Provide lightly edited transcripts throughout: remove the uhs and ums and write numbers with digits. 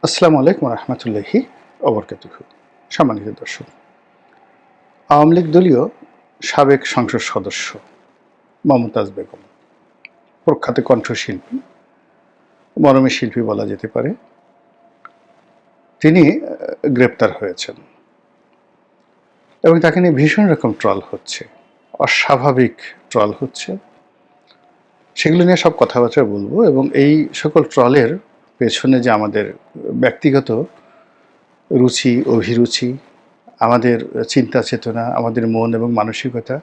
আসসালামু আলাইকুম রহমতুল্লাহি ওবরকাতুহু। সম্মানিত দর্শক, আওয়ামী লীগ দলীয় সাবেক সংসদ সদস্য মমতাজ বেগম, প্রখ্যাত কণ্ঠশিল্পী, মরমী শিল্পী বলা যেতে পারে, তিনি গ্রেপ্তার হয়েছেন এবং তাকে নিয়ে ভীষণ রকম ট্রল হচ্ছে, অস্বাভাবিক ট্রল হচ্ছে। সেগুলো নিয়ে সব কথাবার্তা বলবো এবং এই সকল ট্রলের পেছনে যে আমাদের ব্যক্তিগত রুচি, অভিরুচি, আমাদের চিন্তা চেতনা, আমাদের মন এবং মানসিকতা,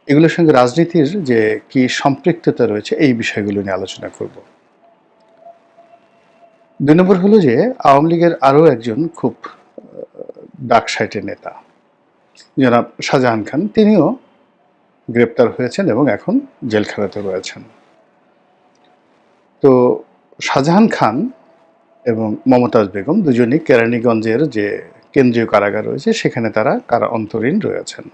এগুলোর সঙ্গে রাজনীতির যে কি সম্পৃক্ততা রয়েছে, এই বিষয়গুলো নিয়ে আলোচনা করব। ২ নম্বর হলো যে আওয়ামী লীগের আরও একজন খুব ডাক সাইটের নেতা জনাব শাহজাহান খান, তিনিও গ্রেপ্তার হয়েছেন এবং এখন জেলখানাতে রয়েছেন। তো শাহজাহান খান এবং মমতাজ বেগম দুজনই কেরানীগঞ্জের যে কেন্দ্রীয় কারাগার রয়েছে সেখানে তারা কারা অন্তরীণ রয়েছেন।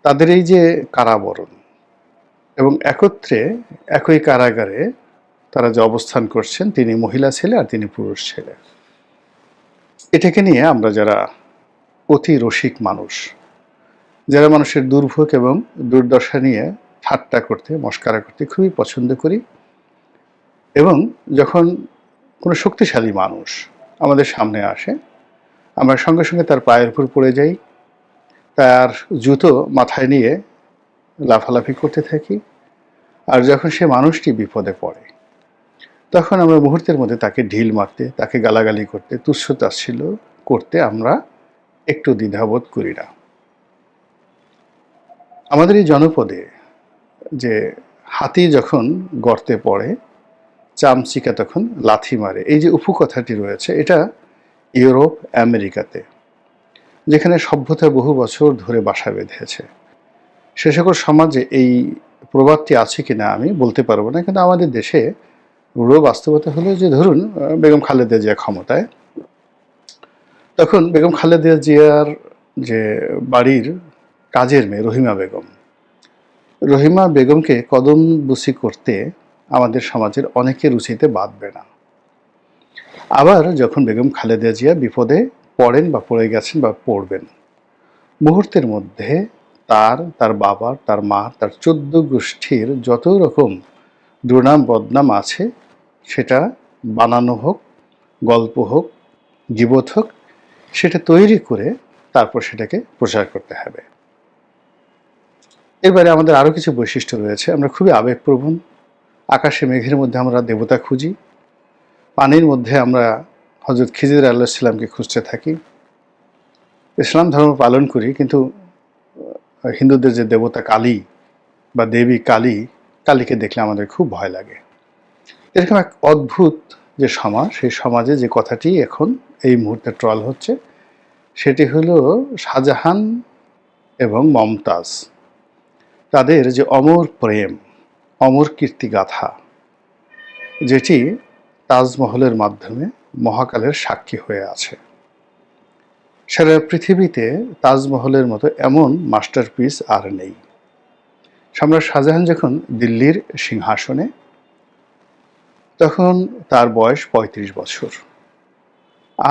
তাদের এই যে কারাবরণ এবং একত্রে একই কারাগারে তারা যে অবস্থান করছেন, তিনি মহিলা ছেলে আর তিনি পুরুষ ছেলে, এটাকে নিয়ে আমরা যারা অতি রসিক মানুষ, যারা মানুষের দুর্ভোগ এবং দুর্দশা নিয়ে ঠাট্টা করতে, মস্কারা করতে খুবই পছন্দ করি, এবং যখন কোনো শক্তিশালী মানুষ আমাদের সামনে আসে, আমরা সঙ্গে সঙ্গে তার পায়ের উপর পড়ে যাই, তার জুতো মাথায় নিয়ে লাফালাফি করতে থাকি, আর যখন সে মানুষটি বিপদে পড়ে তখন আমরা মুহূর্তের মধ্যে তাকে ঢিল মারতে, তাকে গালাগালি করতে, তুচ্ছ-তাচ্ছিল্য করতে আমরা একটু দ্বিধাবোধ করি না। আমাদের এই জনপদে যে হাতি যখন গর্তে পড়ে, চামচিকা তখন লাথি মারে, এই যে উপকথাটি রয়েছে, এটা ইউরোপ, আমেরিকাতে, যেখানে সভ্যতা বহু বছর ধরে বাসা বেঁধেছে, সে সকল সমাজে এই প্রবাদটি আছে কিনা আমি বলতে পারবো না, কিন্তু আমাদের দেশে রূঢ় বাস্তবতা হলো যে ধরুন বেগম খালেদা জিয়া ক্ষমতায়, তখন বেগম খালেদা জিয়ার যে বাড়ির কাজের মেয়ে রহিমা বেগমকে কদমবুসি করতে আমাদের সমাজের অনেকের রুচিতে বাঁধবে না। আবার যখন বেগম খালেদা জিয়া বিপদে পড়েন বা পড়ে গেছেন বা পড়বেন, মুহূর্তের মধ্যে তার বাবার, তার মা, তার 14 গোষ্ঠীর যত রকম দুর্নাম বদনাম আছে, সেটা বানানো হোক, গল্প হোক, গীবত হোক, সেটা তৈরি করে তারপর সেটাকে প্রচার করতে হবে। এবারে আমাদের আরও কিছু বৈশিষ্ট্য রয়েছে। আমরা খুবই আবেগপ্রবণ। আকাশে মেঘের মধ্যে আমরা দেবতা খুঁজি, পানির মধ্যে আমরা হযরত খিজির আলাইহিস সালামকে খুঁজতে থাকি। ইসলাম ধর্ম পালন করি, কিন্তু হিন্দুদের যে দেবতা কালী বা দেবী কালীকে দেখলে আমাদের খুব ভয় লাগে। এরকম এক অদ্ভুত যে সমাজ, সেই সমাজে যে কথাটি এখন এই মুহূর্তে ট্রল হচ্ছে, সেটি হলো শাহজাহান এবং মমতাজ, তাদের যে অমর প্রেম, অমর কীর্তিগাথা, যেটি তাজমহলের মাধ্যমে মহাকালের সাক্ষী হয়ে আছে। সারা পৃথিবীতে তাজমহলের মতো এমন মাস্টারপিস আর নেই। সম্রাট শাহজাহান যখন দিল্লির সিংহাসনে, তখন তার বয়স ৩৫ বছর,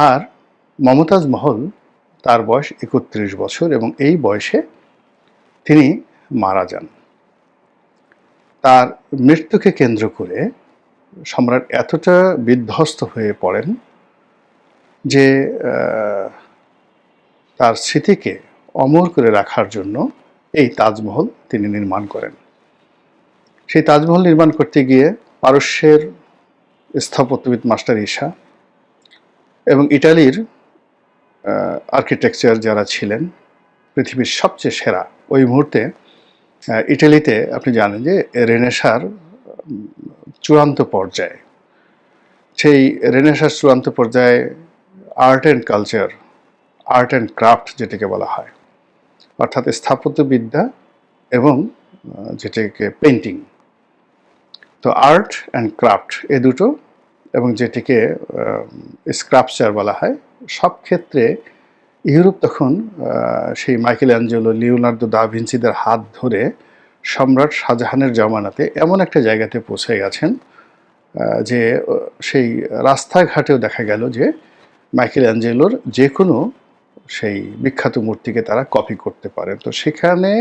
আর মমতাজ মহল তার বয়স ৩১ বছর, এবং এই বয়সে তিনি মারা যান। তার মৃত্যুকে কেন্দ্র করে সম্রাট এতটা বিধ্বস্ত হয়ে পড়েন যে তার স্মৃতিকে অমর করে রাখার জন্য এই তাজমহল তিনি নির্মাণ করেন। সেই তাজমহল নির্মাণ করতে গিয়ে পারস্যের স্থপত্যবিদ মাস্টার ঈসা এবং ইটালির আর্কিটেকচার যারা ছিলেন পৃথিবীর সবচেয়ে সেরা, ওই মুহূর্তে ইটালিতে আপনি জানেন যে রেনেসাঁর চূড়ান্ত পর্যায়ে, সেই রেনেসাঁর চূড়ান্ত পর্যায়ে art and culture, art and craft যেটাকে বলা হয়, অর্থাৎ স্থাপত্যবিদ্যা এবং যেটাকে পেন্টিং, তো আর্ট অ্যান্ড ক্রাফট এ দুটো, এবং যেটিকে স্ক্রাপচার বলা হয়, সব ক্ষেত্রে ইউরোপ তখন সেই মাইকেল অ্যাঞ্জেলো, লিওনার্দো দা ভিঞ্চিদের হাত ধরে সম্রাট শাহজাহানের জমানাতে এমন একটা জায়গাতে পৌঁছে গেছেন যে সেই রাস্তাঘাটেও দেখা গেল যে মাইকেল অ্যাঞ্জেলোর যে কোনো সেই বিখ্যাত মূর্তিকে তারা কপি করতে পারে। তো সেখানে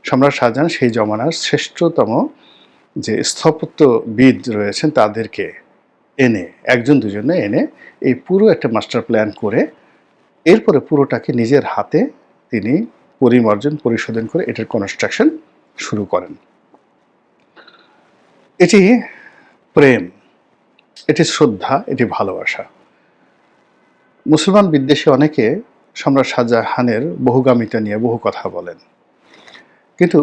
সম্রাট শাহজাহান সেই জমানার শ্রেষ্ঠতম যে স্থপত্যবিদ রয়েছেন তাদেরকে এনে, একজন দুজনে এনে এই পুরো একটা মাস্টার প্ল্যান করে এরপরে পুরোটাকে নিজের হাতে তিনি পরিমার্জন পরিশোধন করে এটার কনস্ট্রাকশন শুরু করেন। এটি প্রেম, এটি শ্রদ্ধা, এটি ভালোবাসা। মুসলমান বিদ্বেষী অনেকে সম্রাট শাহজাহানের বহুগামিতা নিয়ে বহু কথা বলেন, কিন্তু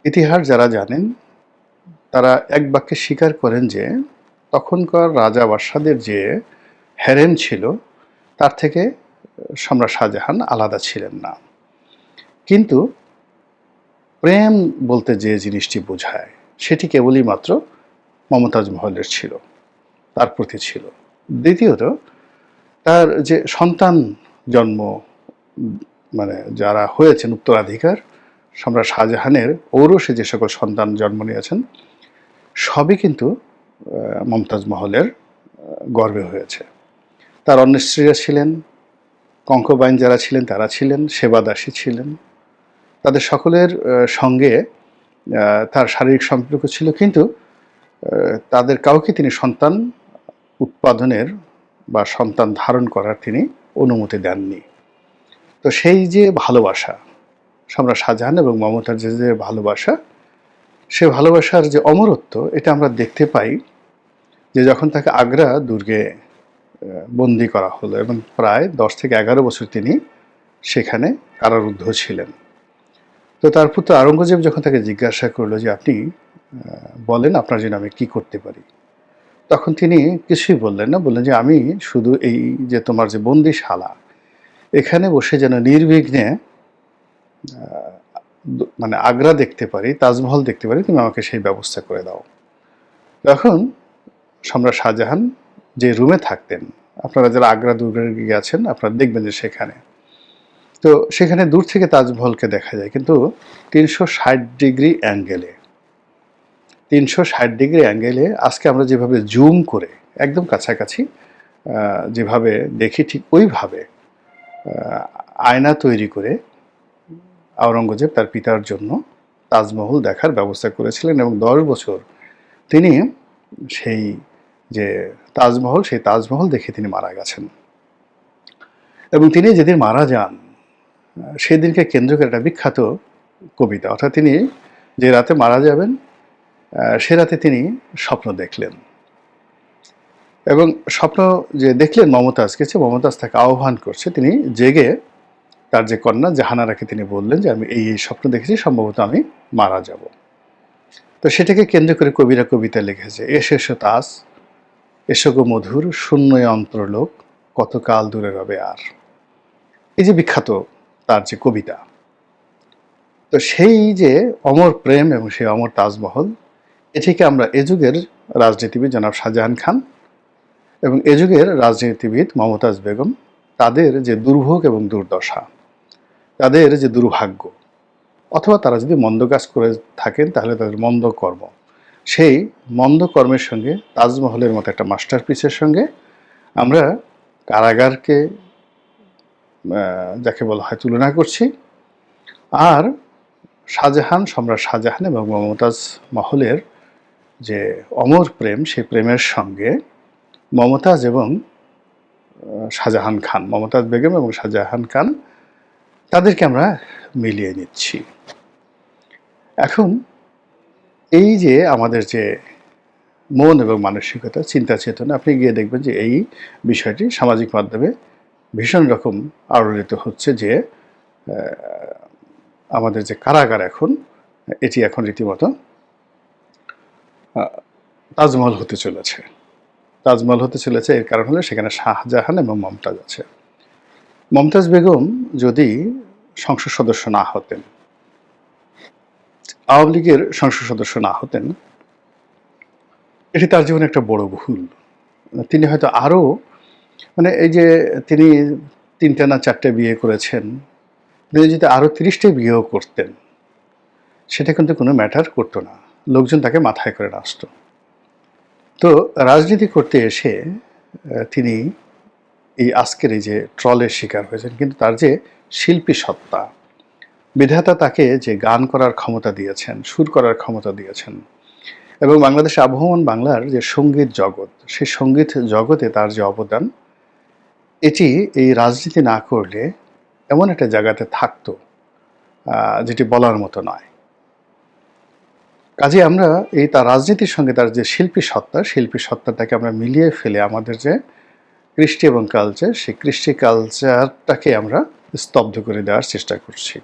ইতিহাস যারা জানেন তারা এক বাক্যে স্বীকার করেন যে তখনকার রাজা বাদশাদের যে হ্যারেম ছিল তার থেকে সম্রাট শাহজাহান আলাদা ছিলেন না। কিন্তু প্রেম বলতে যে জিনিসটি বোঝায় সেটি কেবলই মাত্র মমতাজ মহলের ছিল, তার প্রতি ছিল। দ্বিতীয়ত, তার যে সন্তান জন্ম মানে যারা হয়েছেন উত্তরাধিকার, সম্রাট শাহজাহানের ঔরসে যে সকল সন্তান জন্ম নিয়েছেন সবই কিন্তু মমতাজ মহলের গর্ভে হয়েছে। তার অন্য স্ত্রীরা ছিলেন, কঙ্কবাইন যারা ছিলেন তারা ছিলেন, সেবাদাসী ছিলেন, তাদের সকলের সঙ্গে তার শারীরিক সম্পর্ক ছিল, কিন্তু তাদের কাউকে তিনি সন্তান উৎপাদনের বা সন্তান ধারণ করার তিনি অনুমতি দেননি। তো সেই যে ভালোবাসা, সম্রাট শাহজাহান এবং মমতাজের যে ভালোবাসা, সে ভালোবাসার যে অমরত্ব এটা আমরা দেখতে পাই যে যখন তাকে আগ্রা দুর্গে বন্দি করা হলো এবং প্রায় 10 থেকে 11 বছর তিনি সেখানে কারারুদ্ধ ছিলেন। তো তার পুত্র আওরঙ্গজেব যখন তাকে জিজ্ঞাসা করলো যে আপনি বলেন আপনার জন্য আমি কি করতে পারি, তখন তিনি কিছুই বললেন না, বললেন যে আমি শুধু এই যে তোমার যে বন্দিশালা এখানে বসে যেন নির্বিঘ্নে মানে আগ্রা দেখতে পারি, তাজমহল দেখতে পারি, তুমি আমাকে সেই ব্যবস্থা করে দাও। তখন সম্রাট শাহজাহান যে রুমে থাকতেন, আপনারা যারা আগ্রা দুর্গে গেছেন আপনারা দেখবেন যে তো সেখানে দূর থেকে তাজমহলকে দেখা যায়, কিন্তু 360 ডিগ্রি অ্যাঙ্গেলে, 360 ডিগ্রি অ্যাঙ্গেলে আজকে আমরা যেভাবে জুম করে একদম কাছাকাছি যেভাবে দেখি ঠিক ওইভাবে আয়না তৈরি করে আওরঙ্গজেব তার পিতার জন্য তাজমহল দেখার ব্যবস্থা করেছিলেন এবং 10 বছর তিনি সেই যে তাজমহল, সেই তাজমহল দেখে তিনি মারা গেছেন। এবং তিনি যেদিন মারা যান সেদিনকে কেন্দ্র করে একটা বিখ্যাত কবিতা, অর্থাৎ তিনি যে রাতে মারা যাবেন সে রাতে তিনি স্বপ্ন দেখলেন এবং স্বপ্ন যে দেখলেন মমতাজকে, মমতাজ তাকে আহ্বান করছে, তিনি জেগে তার যে কন্যা জাহানারাকে তিনি বললেন যে আমি এই স্বপ্ন দেখেছি, সম্ভবত আমি মারা যাব। তো সেটাকে কেন্দ্র করে কবিরা কবিতা লিখেছে, এসো এসো তাজ, এসো গো মধুর, শূন্য অন্তরলোক, কতকাল দূরে রবে আর। এই যে বিখ্যাত তার যে কবিতা, তো সেই যে অমর প্রেম এবং সেই অমর তাজমহল, এটিকে আমরা এ যুগের রাজনীতিবিদ জনাব শাহজাহান খান এবং এ যুগের রাজনীতিবিদ মমতাজ বেগম, তাদের যে দুর্ভোগ এবং দুর্দশা, তাদের যে দুর্ভাগ্য, অথবা তারা যদি মন্দ কাজ করে থাকেন তাহলে তাদের মন্দ কর্ম, সেই মন্দ কর্মের সঙ্গে তাজমহলের মতো একটা মাস্টারপিসের সঙ্গে আমরা কারাগারকে যাকে বলা হয় তুলনা করছি। আর শাহজাহান, সম্রাট শাহজাহান এবং মমতাজ মহলের যে অমর প্রেম, সেই প্রেমের সঙ্গে মমতাজ এবং শাহজাহান খান, মমতাজ বেগম এবং শাহজাহান খান, তাদেরকে আমরা মিলিয়ে নিচ্ছি। এখন এই যে আমাদের যে মন এবং মানসিকতা, চিন্তা চেতনা, আপনি গিয়ে দেখবেন যে এই বিষয়টি সামাজিক মাধ্যমে ভীষণ রকম আলোড়িত হচ্ছে যে আমাদের যে কারাগার এখন, এটি এখন রীতিমতো তাজমহল হতে চলেছে। তাজমহল হতে চলেছে এর কারণ হলো সেখানে শাহজাহান এবং মমতাজ আছে। মমতাজ বেগম যদি সংসদ সদস্য না হতেন, আওয়ামী লীগের সংসদ সদস্য না হতেন, এটি তার জীবনে একটা বড় ভুল। তিনি হয়তো আরও মানে এই যে তিনি 3টে না 4টে বিয়ে করেছেন, তিনি যদি আরও 30টে বিয়েও করতেন সেটা কিন্তু কোনো ম্যাটার করতো না, লোকজন তাকে মাথায় করে নাচত। তো রাজনীতি করতে এসে তিনি এই আজকের এই যে ট্রলের শিকার হয়েছেন, কিন্তু তার যে শিল্পী সত্তা, বিধাতা তাকে যে গান করার ক্ষমতা দিয়েছেন, সুর করার ক্ষমতা দিয়েছেন, এবং বাংলাদেশে আবহমান বাংলার যে সঙ্গীত জগৎ, সেই সঙ্গীত জগতে তার যে অবদান, এটি এই রাজনীতি না করলে এমন একটা জায়গাতে থাকতো যেটি বলার মতো নয়। কাজে আমরা এই তার রাজনীতির সঙ্গে তার যে শিল্পী সত্তাটাকে আমরা মিলিয়ে ফেলে আমাদের যে কৃষ্টি এবং কালচার, সেই কৃষ্টি কালচারটাকে আমরা স্তব্ধ করে দেওয়ার চেষ্টা করছি,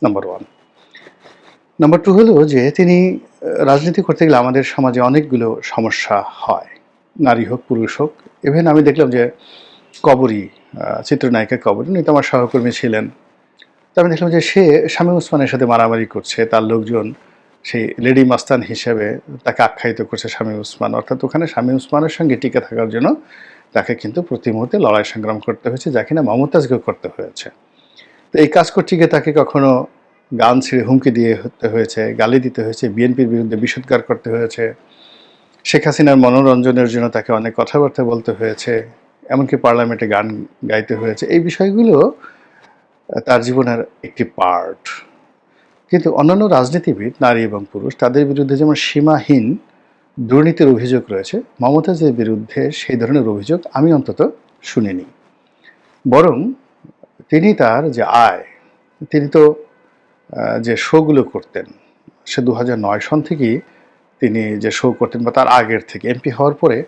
নাম্বার ওয়ান। নাম্বার টু হলো যে তিনি রাজনীতি করতে গেলে আমাদের সমাজে অনেকগুলো সমস্যা হয়, নারী হোক পুরুষ হোক। ইভেন আমি দেখলাম যে কবরী, চিত্রনায়িকা কবরী, উনি তো আমার সহকর্মী ছিলেন। তো আমি দেখলাম যে সে শামীম ওসমানের সাথে মারামারি করছে, তার লোকজন সেই লেডি মাস্তান হিসেবে তাকে আখ্যায়িত করছে শামীম ওসমান। অর্থাৎ ওখানে শামীম ওসমানের সঙ্গে টিকে থাকার জন্য তাকে কিন্তু প্রতি মুহূর্তে লড়াই সংগ্রাম করতে হয়েছে, যা কিনা মমতাজকেও করতে হয়েছে। তো এই কাজ করতে গিয়ে তাকে কখনো গান ছেড়ে হুমকি দিয়ে হতে হয়েছে, গালি দিতে হয়েছে, বিএনপির বিরুদ্ধে বিষোদ্গার করতে হয়েছে, শেখ হাসিনার মনোরঞ্জনের জন্য তাকে অনেক কথাবার্তা বলতে হয়েছে, এমনকি পার্লামেন্টে গান গাইতে হয়েছে। এই বিষয়গুলো তার জীবনের একটি পার্ট। কিন্তু অন্যান্য রাজনীতিবিদ, নারী এবং পুরুষ, তাদের বিরুদ্ধে যেমন সীমাহীন দুর্নীতির অভিযোগ রয়েছে, মমতাজের বিরুদ্ধে সেই ধরনের অভিযোগ আমি অন্তত শুনিনি। বরং তিনি তার যে আয়, তিনি তো যে শোগুলো করতেন, সে 2009 সন থেকেই তিনি যে শো করতেন, বা তার আগের থেকে এমপি হওয়ার পরে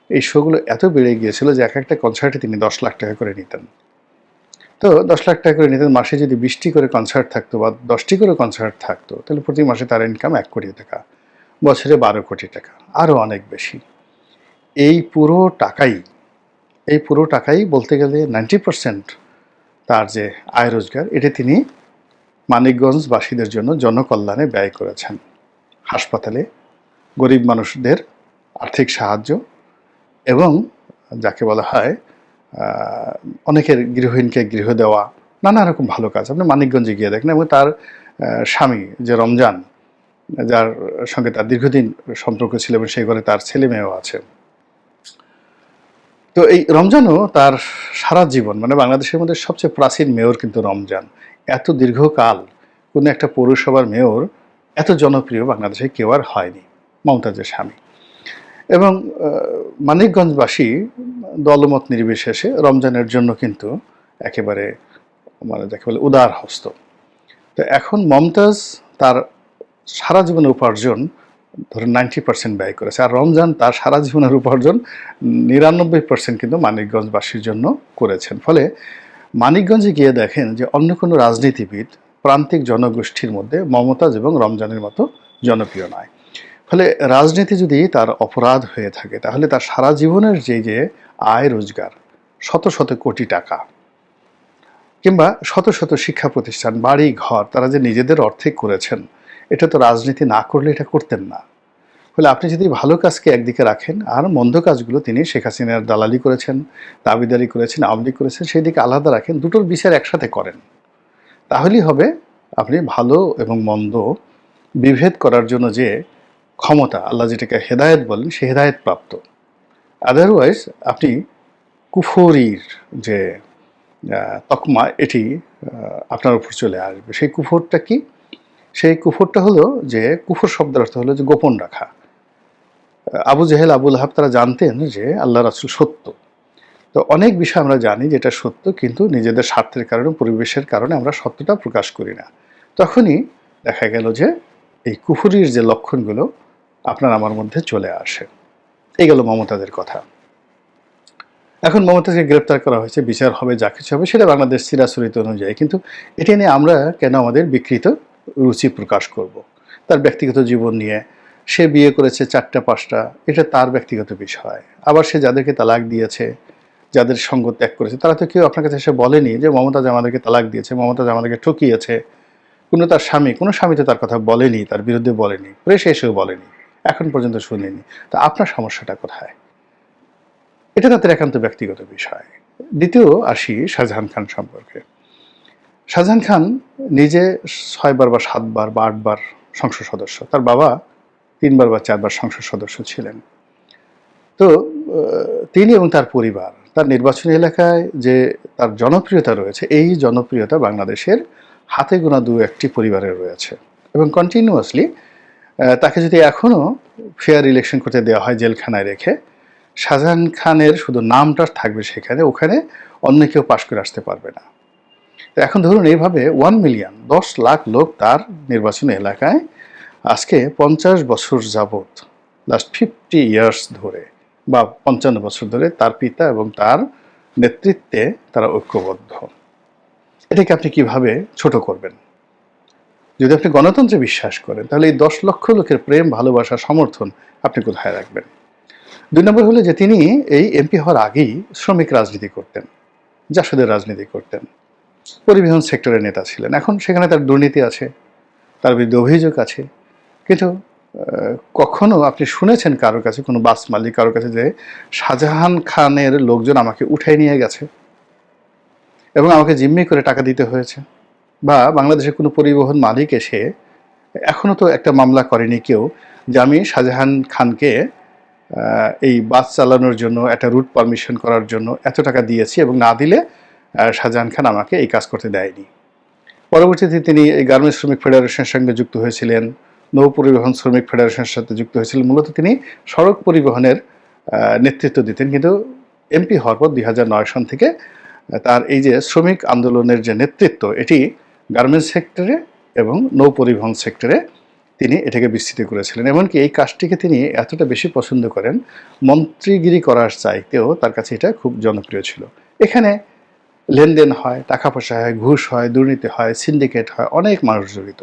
এই শোগুলো এত বেড়ে গিয়েছিল যে এক একটা কনসার্টে তিনি 10 লাখ টাকা করে নিতেন। তো 10 লাখ টাকা করে নিতেন। মাসে যদি 20টি করে কনসার্ট থাকতো বা 10টি করে কনসার্ট থাকতো, তাহলে প্রতি মাসে তার ইনকাম 1 কোটি টাকা, বছরে 12 কোটি টাকা, আরও অনেক বেশি। এই পুরো টাকাই বলতে গেলে 90% তার যে আয় রোজগার, এটা তিনি মানিকগঞ্জবাসীদের জন্য জনকল্যাণে ব্যয় করেছেন। হাসপাতালে গরিব মানুষদের আর্থিক সাহায্য, এবং যাকে বলা হয় অনেকের গৃহহীনকে গৃহ দেওয়া, নানা রকম ভালো কাজ আপনি মানিকগঞ্জে গিয়ে দেখেন। এবং তার স্বামী যে রমজান, যার সঙ্গে তার দীর্ঘদিন সম্পর্ক ছিল এবং সেই ঘরে তার ছেলে মেয়েও আছে। তো এই রমজানও তার সারা জীবন, মানে বাংলাদেশের মধ্যে সবচেয়ে প্রাচীন মেয়র কিন্তু রমজান। এত দীর্ঘকাল কোনো একটা পৌরসভার মেয়র এত জনপ্রিয় বাংলাদেশে কেউ আর হয়নি, মমতাজের স্বামী। এবং মানিকগঞ্জবাসী দলমত নির্বিশেষে রমজানের জন্য কিন্তু একেবারে, মানে যাকে বলে উদার হস্ত। তো এখন মমতাজ তার সারা জীবনের উপার্জন ধরুন 90% ব্যয় করেছে, আর রমজান তার সারা জীবনের উপার্জন 99% কিন্তু মানিকগঞ্জবাসীর জন্য করেছেন। ফলে মানিকগঞ্জে গিয়ে দেখেন যে অন্য কোনো রাজনীতিবিদ প্রান্তিক জনগোষ্ঠীর মধ্যে মমতাজ এবং রমজানের মতো জনপ্রিয় নয়। ফলে রাজনীতি যদি তার অপরাধ হয়ে থাকে, তাহলে তার সারা জীবনের যে আয় রোজগার, শত শত কোটি টাকা, কিংবা শত শত শিক্ষা প্রতিষ্ঠান, বাড়ি ঘর তারা যে নিজেদের অর্থে করেছেন, এটা তো রাজনীতি না করলে এটা করতেন না। ফলে আপনি যদি ভালো কাজকে একদিকে রাখেন আর মন্দ কাজগুলো তিনি শেখ হাসিনার দালালি করেছেন, দাবিদারি করেছেন, আওয়ামী লীগ করেছেন, সেই দিকে আলাদা রাখেন, দুটোর বিচার একসাথে করেন, তাহলেই হবে আপনি ভালো এবং মন্দ বিভেদ করার জন্য যে ক্ষমতা, আল্লাহ যেটাকে হেদায়েত বলেন, সে হেদায়েত প্রাপ্ত। আদারওয়াইজ আপনি কুফরির যে তকমা, এটি আপনার উপর চলে আসবে। সেই কুফরটা কি? সেই কুফরটা হলো যে, কুফর শব্দের অর্থ হলো যে গোপন রাখা। আবু জেহেল, আবু লাহাব তারা জানতেন যে আল্লাহ রাসূল সত্য। তো অনেক বিষয় আমরা জানি যেটা সত্য, কিন্তু নিজেদের স্বার্থের কারণে, পরিবেশের কারণে আমরা সত্যটা প্রকাশ করি না। তখনই দেখা গেল যে এই কুফরির যে লক্ষণগুলো আপনার আমার মধ্যে চলে আসে। এই গেল মমতাজের কথা। এখন মমতাজকে গ্রেপ্তার করা হয়েছে, বিচার হবে, যা কিছু হবে সেটা বাংলাদেশ চিরাচরিত অনুযায়ী। কিন্তু এটা নিয়ে আমরা কেন আমাদের বিকৃত রুচি প্রকাশ করব? তার ব্যক্তিগত জীবন নিয়ে, সে বিয়ে করেছে 4টা 5টা, এটা তার ব্যক্তিগত বিষয়। আবার সে যাদেরকে তালাক দিয়েছে, যাদের সঙ্গ ত্যাগ করেছে, তারা তো কেউ আপনার কাছে এসে বলেনি যে মমতাজ আমাদেরকে তালাক দিয়েছে, মমতাজ আমাদেরকে ঠকিয়েছে। তার কোনো স্বামী তো তার কথা বলেনি, তার বিরুদ্ধে বলেনি, প্রেসে এসেও বলেনি, এখন পর্যন্ত শুনিনি। তা আপনার সমস্যাটা কোথায়? এটা তাদের একান্ত ব্যক্তিগত বিষয়। দ্বিতীয় আসি শাহজাহান খান সম্পর্কে। শাহজাহান খান নিজে 6 বার বা 7 বার বা 8 বার সংসদ সদস্য, তার বাবা 3 বার বা 4 বার সংসদ সদস্য ছিলেন। তো তিনি এবং তার পরিবার তার নির্বাচনী এলাকায় যে তার জনপ্রিয়তা রয়েছে, এই জনপ্রিয়তা বাংলাদেশের হাতে গোনা দু একটি পরিবারের রয়েছে এবং কন্টিনিউয়াসলি তাকে যদি এখনও ফেয়ার ইলেকশন করতে দেওয়া হয় জেলখানায় রেখে, শাহজাহান খানের শুধু নামটা থাকবে সেখানে, ওখানে অন্য কেউ পাশ করে আসতে পারবে না। তো এখন ধরুন এইভাবে 1 মিলিয়ন 10 লাখ লোক তার নির্বাচনী এলাকায় আজকে 50 বছর যাবৎ, লাস্ট 50 ইয়ার্স ধরে বা 55 বছর ধরে তার পিতা এবং তার নেতৃত্বে তারা ঐক্যবদ্ধ। এটাকে আপনি কিভাবে ছোট করবেন? যদি আপনি গণতন্ত্রে বিশ্বাস করেন তাহলে এই 10 লক্ষ লোকের প্রেম, ভালোবাসা, সমর্থন আপনি কোথায় রাখবেন? 2 নম্বর হলো যে তিনি এই এমপি হওয়ার আগেই শ্রমিক রাজনীতি করতেন, জাসদের রাজনীতি করতেন, পরিবহন সেক্টরের নেতা ছিলেন। এখন সেখানে তার দুর্নীতি আছে, তার বিরুদ্ধে অভিযোগ আছে, কিন্তু কখনো আপনি শুনেছেন কারোর কাছে, কোনো বাস মালিক কারোর কাছে যে শাহজাহান খানের লোকজন আমাকে উঠাই নিয়ে গেছে এবং আমাকে জিম্মি করে টাকা দিতে হয়েছে? বা বাংলাদেশের কোনো পরিবহন মালিক এসে এখনও তো একটা মামলা করেনি কেউ যে আমি শাহজাহান খানকে এই বাস চালানোর জন্য, একটা রুট পারমিশন করার জন্য এত টাকা দিয়েছি এবং না দিলে শাহজাহান খান আমাকে এই কাজ করতে দেয়নি। পরবর্তীতে তিনি এই গার্মেন্টস শ্রমিক ফেডারেশনের সঙ্গে যুক্ত হয়েছিলেন, নৌ পরিবহন শ্রমিক ফেডারেশনের সাথে যুক্ত হয়েছিলেন। মূলত তিনি সড়ক পরিবহনের নেতৃত্ব দিতেন, কিন্তু এমপি হওয়ার পর 2009 সন থেকে তার এই যে শ্রমিক আন্দোলনের যে নেতৃত্ব, এটি গার্মেন্টস সেক্টরে এবং নৌ পরিবহন সেক্টরে তিনি এটাকে বিস্তৃত করেছিলেন। এমনকি এই কাজটিকে তিনি এতটা বেশি পছন্দ করেন, মন্ত্রীগিরি করার চাইতেও তার কাছে এটা খুব জনপ্রিয় ছিল। এখানে লেনদেন হয়, টাকা পয়সা হয়, ঘুষ হয়, দুর্নীতি হয়, সিন্ডিকেট হয়, অনেক মানুষ জড়িত।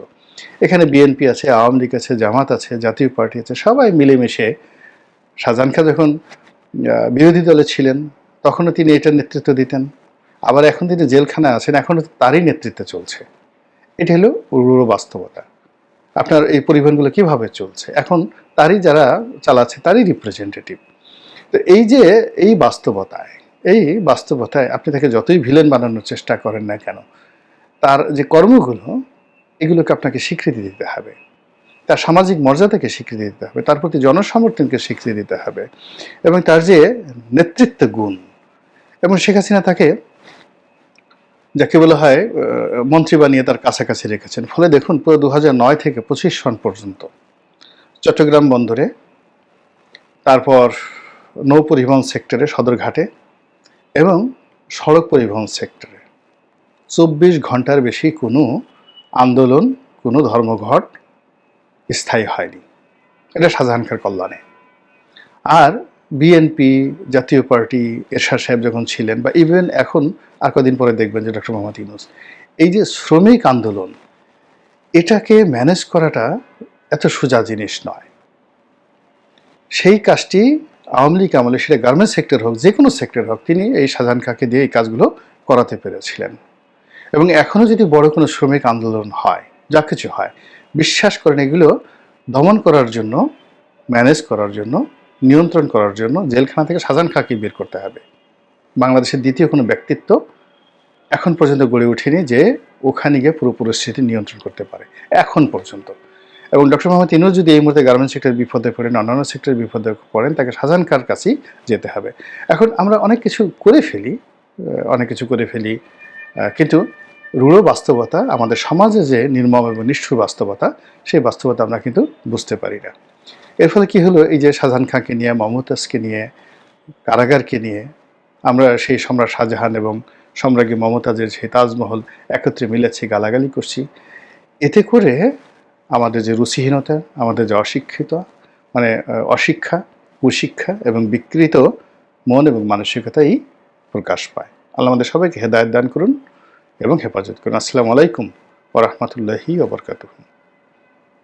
এখানে বিএনপি আছে, আওয়ামী লীগ আছে, জামাত আছে, জাতীয় পার্টি আছে, সবাই মিলেমিশে। শাহজাহান খান যখন বিরোধী দলে ছিলেন তখনও তিনি এটার নেতৃত্ব দিতেন, আবার এখন তিনি জেলখানায় আছেন, এখনও তারই নেতৃত্বে চলছে। এটা হলো রূঢ় বাস্তবতা। আপনার এই পরিবহনগুলো কিভাবে চলছে, এখন তারই যারা চালাচ্ছে তারই রিপ্রেজেন্টেটিভ। তো এই যে এই বাস্তবতায় আপনি তাকে যতই ভিলেন বানানোর চেষ্টা করেন না কেন, তার যে কর্মগুলো, এগুলোকে আপনাকে স্বীকৃতি দিতে হবে, তার সামাজিক মর্যাদাকে স্বীকৃতি দিতে হবে, তার প্রতি জনসমর্থনকে স্বীকৃতি দিতে হবে, এবং তার যে নেতৃত্ব গুণ। এবং শেখ হাসিনা তাকে, যাকে বলা হয়, মন্ত্রী বানিয়ে তার কাছাকাছি রেখেছেন। ফলে দেখুন পুরো 2009 থেকে 25 সন পর্যন্ত চট্টগ্রাম বন্দরে, তারপর নৌ পরিবহন সেক্টরে সদরঘাটে এবং সড়ক পরিবহন সেক্টরে 24 ঘন্টার বেশি কোনো আন্দোলন, কোনো ধর্মঘট স্থায়ী হয়নি। এটা শাহজাহান খানের কল্যাণে। আর বিএনপি, জাতীয় পার্টি, এরশাদ সাহেব যখন ছিলেন, বা ইভেন এখন আর কদিন পরে দেখবেন যে ডক্টর মোহাম্মদ ইউনূস, এই যে শ্রমিক আন্দোলন, এটাকে ম্যানেজ করাটা এত সোজা জিনিস নয়। সেই কাজটি আওয়ামী লীগ আমলে, সেটা গার্মেন্টস সেক্টর হোক, যে কোনো সেক্টর হোক, তিনি এই শাহজাহান খানকে দিয়ে এই কাজগুলো করাতে পেরেছিলেন। এবং এখনও যদি বড় কোনো শ্রমিক আন্দোলন হয়, যা কিছু হয়, বিশ্বাস করেন এগুলো দমন করার জন্য, ম্যানেজ করার জন্য, নিয়ন্ত্রণ করার জন্য জেলখানা থেকে শাহজাহান খানকে বের করতে হবে। বাংলাদেশের দ্বিতীয় কোনো ব্যক্তিত্ব এখন পর্যন্ত গড়ে ওঠেনি যে ওখানে গিয়ে পুরো পরিস্থিতি নিয়ন্ত্রণ করতে পারে, এখন পর্যন্ত। এবং ডক্টর মোহাম্মদ ইউনূস যদি এই মুহূর্তে গার্মেন্টস সেক্টরের বিপদে পড়েন, অন্যান্য সেক্টরের বিপদে পড়েন, তাকে শাহজাহান খানের কাছেই যেতে হবে। এখন আমরা অনেক কিছু করে ফেলি, কিন্তু রূঢ় বাস্তবতা, আমাদের সমাজে যে নির্মম এবং নিষ্ঠুর বাস্তবতা, সেই বাস্তবতা আমরা কিন্তু বুঝতে পারি না। এর ফলে কি হলো, এই যে শাহজাহান খানকে নিয়ে, মমতাজকে নিয়ে, কারাগারকে নিয়ে আমরা সেই সম্রাট শাহজাহান এবং সম্রাজ্ঞী মমতাজের সেই তাজমহল একত্রে মিলেছি, গালাগালি করছি, এতে করে আমাদের যে রুচিহীনতা, আমাদের যে অশিক্ষা, কুশিক্ষা এবং বিকৃত মন এবং মানসিকতাই প্রকাশ পায়। আল্লাহ আমাদের সবাইকে হেদায়েত দান করুন এবং হেফাজত করুন। আসসালামু আলাইকুম ওয়া রাহমাতুল্লাহি ওয়া বারাকাতুহু।